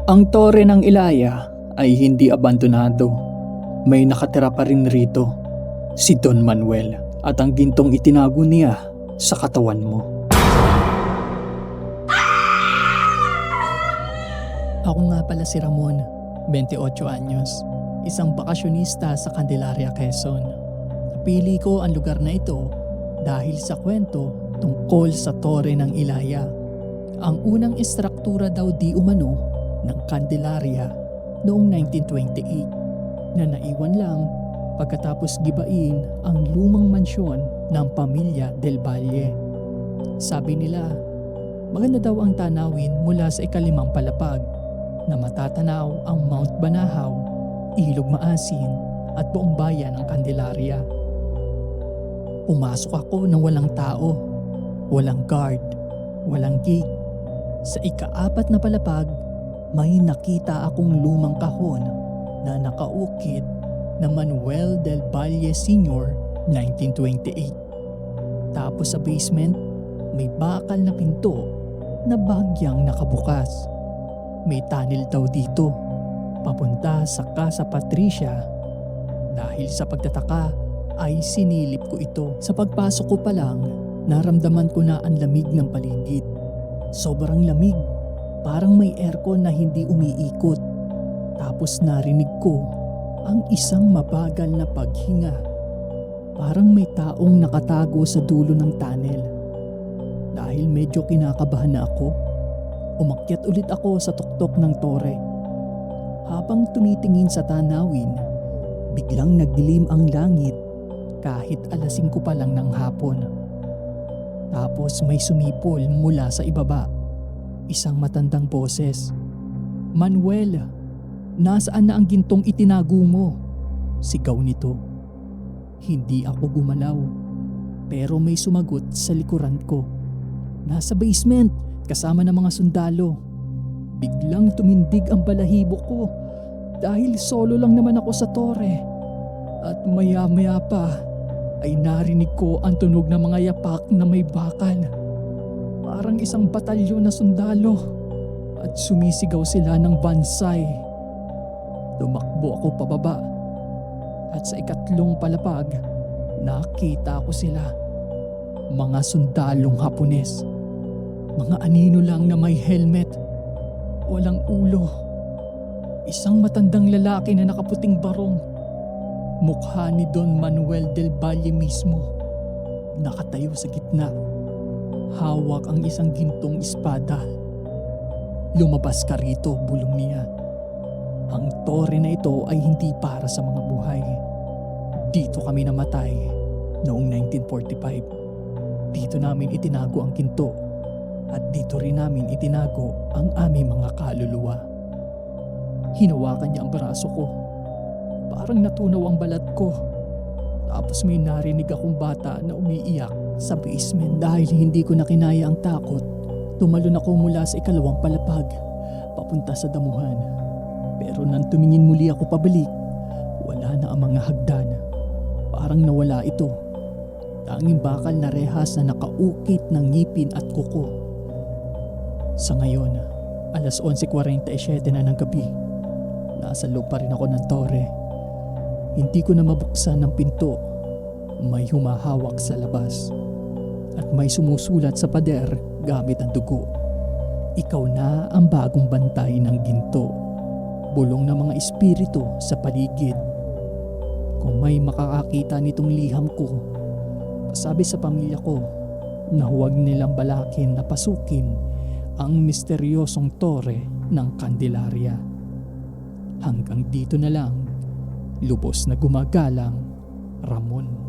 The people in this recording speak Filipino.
Ang tore ng Ilaya ay hindi abandonado. May nakatira pa rin rito, si Don Manuel, at ang gintong itinago niya sa katawan mo. Ako nga pala si Ramon, 28 anyos, isang bakasyonista sa Candelaria, Quezon. Napili ko ang lugar na ito dahil sa kwento tungkol sa Tore ng Ilaya, ang unang istruktura daw di umano ng Candelaria noong 1928 na naiwan lang pagkatapos gibain ang lumang mansyon ng pamilya Del Valle. Sabi nila, maganda daw ang tanawin mula sa ikalimang palapag na matatanaw ang Mount Banahaw, Ilog Maasin at buong bayan ng Candelaria. Pumasok ako nang walang tao, walang guard, walang gate. Sa ika-4 na palapag, may nakita akong lumang kahon na nakaukit na Manuel Del Valle Sr. 1928. Tapos sa basement, may bakal na pinto na bahagyang nakabukas. May tunnel daw dito, papunta sa Casa Patricia. Dahil sa pagtataka ay sinilip ko ito. Sa pagpasok ko pa lang, naramdaman ko na ang lamig ng paligid. Sobrang lamig, parang may aircon na hindi umiikot. Tapos narinig ko ang isang mabagal na paghinga. Parang may taong nakatago sa dulo ng tunnel. Dahil medyo kinakabahan na ako, umakyat ulit ako sa tuktok ng tore. Habang tumitingin sa tanawin, biglang nagdilim ang langit kahit 5:00 pa lang ng hapon. Tapos may sumipol mula sa ibaba. Isang matandang boses. "Manuel, nasaan na ang gintong itinago mo?" Sigaw nito. Hindi ako gumalaw, pero may sumagot sa likuran ko. "Nasa basement, kasama ng mga sundalo." Biglang tumindig ang balahibo ko dahil solo lang naman ako sa tore. At maya-maya pa ay narinig ko ang tunog ng mga yapak na may bakal. Parang isang batalyon na sundalo at sumisigaw sila ng bansay. Tumakbo ako pababa at sa ikatlong palapag nakita ko sila. Mga sundalong Hapones. Mga anino lang na may helmet. Walang ulo. Isang matandang lalaki na nakaputing barong. Mukha ni Don Manuel Del Valle mismo. Nakatayo sa gitna. Hawak ang isang gintong espada. "Lumabas ka rito," bulong niya. "Ang tore na ito ay hindi para sa mga buhay. Dito kami namatay noong 1945. Dito namin itinago ang ginto at dito rin namin itinago ang aming mga kaluluwa." Hinawakan niya ang braso ko. Parang natunaw ang balat ko. Tapos may narinig akong bata na umiiyak sa basement. Dahil hindi ko na kinaya ang takot, tumalon ako mula sa ikalawang palapag papunta sa damuhan. Pero nang tumingin muli ako pabalik, wala na ang mga hagdan. Parang nawala ito. Tanging bakal na rehas na nakaukit ng ngipin at kuko. Sa ngayon, 11:47 na ng gabi. Nasa loob pa rin ako ng tore. Hindi ko na mabuksan ang pinto. May humahawak sa labas. At may sumusulat sa pader gamit ang dugo. "Ikaw na ang bagong bantay ng ginto." Bulong ng mga espiritu sa paligid. Kung may makakakita nitong liham ko, pasabi sa pamilya ko na huwag nilang balakin na pasukin ang misteryosong tore ng Candelaria. Hanggang dito na lang. Lubos na gumagalang, Ramon.